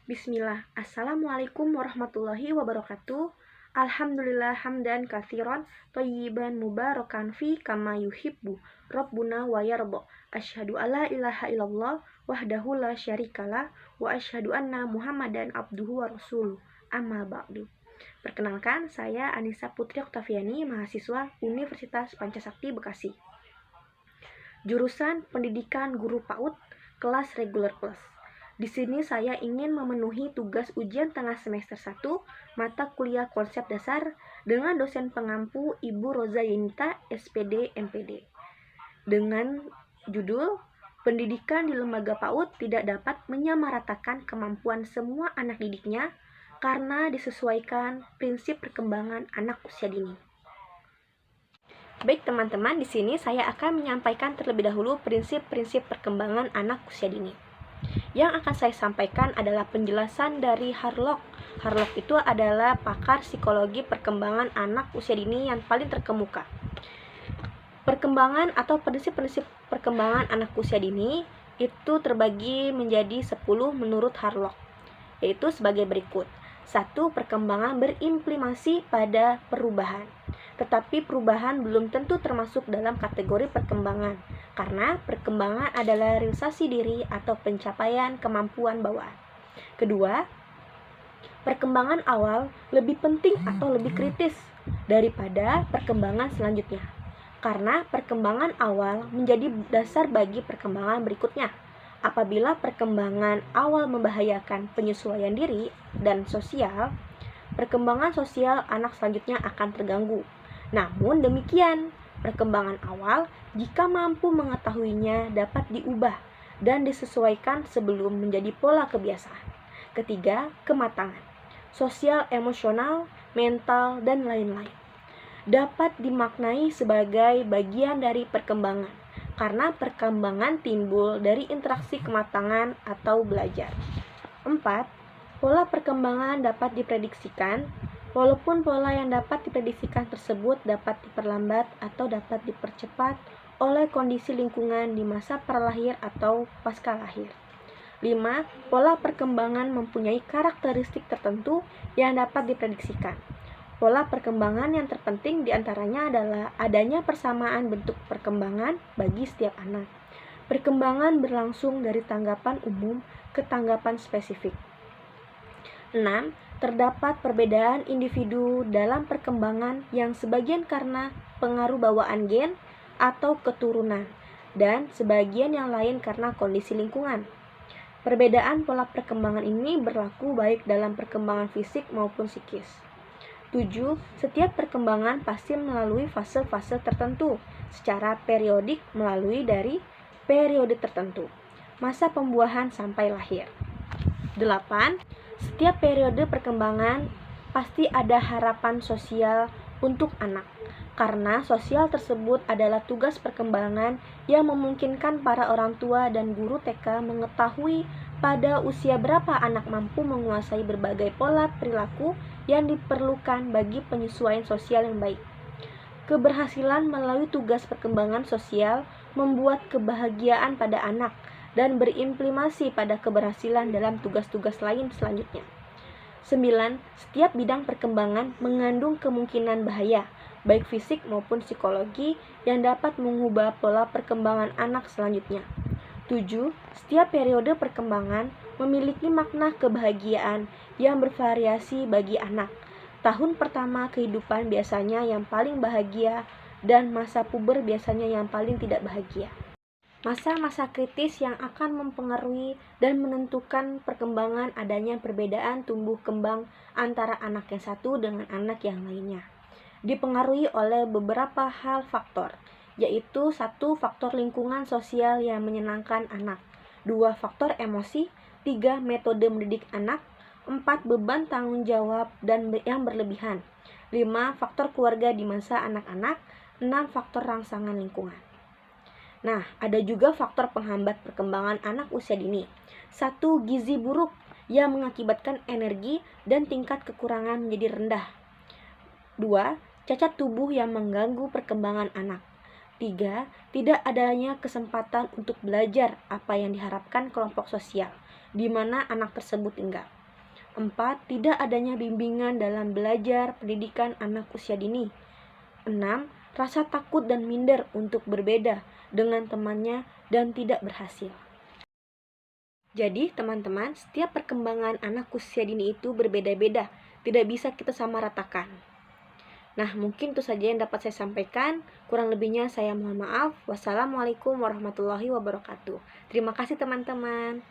Bismillah. Assalamualaikum warahmatullahi wabarakatuh. Alhamdulillah hamdan katsiran thayyiban mubarakan fi kama yuhibbu Rabbuna wa yarda. Asyhadu alla ilaha illallah wahdahu la syarikalah wa asyhadu anna Muhammadan abduhu wa rasuluh. Amma ba'du. Perkenalkan, saya Anissa Putri Oktaviani, mahasiswa Universitas Pancasakti Bekasi. Jurusan Pendidikan Guru PAUD, kelas reguler plus. Di sini saya ingin memenuhi tugas ujian tengah semester 1 mata kuliah konsep dasar dengan dosen pengampu Ibu Roza Yenita, SPD, MPD. Dengan judul Pendidikan di Lembaga PAUD tidak dapat menyamaratakan kemampuan semua anak didiknya karena disesuaikan prinsip perkembangan anak usia dini. Baik teman-teman, di sini saya akan menyampaikan terlebih dahulu prinsip-prinsip perkembangan anak usia dini. Yang akan saya sampaikan adalah penjelasan dari Harlock. Harlock itu adalah pakar psikologi perkembangan anak usia dini yang paling terkemuka. Perkembangan atau prinsip-prinsip perkembangan anak usia dini itu terbagi menjadi 10 menurut Harlock, yaitu sebagai berikut. 1. Perkembangan berimplikasi pada perubahan. Tetapi perubahan belum tentu termasuk dalam kategori perkembangan, karena perkembangan adalah realisasi diri atau pencapaian kemampuan bawaan. Kedua, perkembangan awal lebih penting atau lebih kritis daripada perkembangan selanjutnya, karena perkembangan awal menjadi dasar bagi perkembangan berikutnya. Apabila perkembangan awal membahayakan penyesuaian diri dan sosial, perkembangan sosial anak selanjutnya akan terganggu. Namun demikian, perkembangan awal jika mampu mengetahuinya dapat diubah dan disesuaikan sebelum menjadi pola kebiasaan. Ketiga, kematangan sosial, emosional, mental, dan lain-lain dapat dimaknai sebagai bagian dari perkembangan, karena perkembangan timbul dari interaksi kematangan atau belajar. 4. Pola perkembangan dapat diprediksikan, walaupun pola yang dapat diprediksikan tersebut dapat diperlambat atau dapat dipercepat oleh kondisi lingkungan di masa pralahir atau pasca lahir. 5. Pola perkembangan mempunyai karakteristik tertentu yang dapat diprediksikan. Pola perkembangan yang terpenting diantaranya adalah adanya persamaan bentuk perkembangan bagi setiap anak. Perkembangan berlangsung dari tanggapan umum ke tanggapan spesifik. 6. Terdapat perbedaan individu dalam perkembangan yang sebagian karena pengaruh bawaan gen atau keturunan, dan sebagian yang lain karena kondisi lingkungan. Perbedaan pola perkembangan ini berlaku baik dalam perkembangan fisik maupun psikis. 7. Setiap perkembangan pasti melalui fase-fase tertentu secara periodik melalui dari periode tertentu, masa pembuahan sampai lahir. 8. Setiap periode perkembangan pasti ada harapan sosial untuk anak, karena sosial tersebut adalah tugas perkembangan yang memungkinkan para orang tua dan guru TK mengetahui pada usia berapa anak mampu menguasai berbagai pola perilaku yang diperlukan bagi penyesuaian sosial yang baik. Keberhasilan melalui tugas perkembangan sosial membuat kebahagiaan pada anak dan berimplikasi pada keberhasilan dalam tugas-tugas lain selanjutnya. 9. Setiap bidang perkembangan mengandung kemungkinan bahaya, baik fisik maupun psikologi, yang dapat mengubah pola perkembangan anak selanjutnya. 7. Setiap periode perkembangan memiliki makna kebahagiaan yang bervariasi bagi anak. Tahun pertama kehidupan biasanya yang paling bahagia dan masa puber biasanya yang paling tidak bahagia. Masa-masa kritis yang akan mempengaruhi dan menentukan perkembangan adanya perbedaan tumbuh kembang antara anak yang satu dengan anak yang lainnya. Dipengaruhi oleh beberapa hal faktor, yaitu 1. Faktor lingkungan sosial yang menyenangkan anak, 2. Faktor emosi, 3. Metode mendidik anak, 4. Beban tanggung jawab dan yang berlebihan, 5. Faktor keluarga di masa anak-anak, 6. Faktor rangsangan lingkungan. Nah, ada juga faktor penghambat perkembangan anak usia dini. 1. Gizi buruk yang mengakibatkan energi dan tingkat kekurangan menjadi rendah. 2. Cacat tubuh yang mengganggu perkembangan anak. 3. Tidak adanya kesempatan untuk belajar apa yang diharapkan kelompok sosial. di mana anak tersebut tinggal. 4. Tidak adanya bimbingan dalam belajar pendidikan anak usia dini. 6. Rasa takut dan minder untuk berbeda dengan temannya dan tidak berhasil. Jadi, teman-teman, setiap perkembangan anak usia dini itu berbeda-beda, tidak bisa kita samaratakan. Nah, mungkin itu saja yang dapat saya sampaikan. Kurang lebihnya saya mohon maaf. Wassalamualaikum warahmatullahi wabarakatuh. Terima kasih, teman-teman.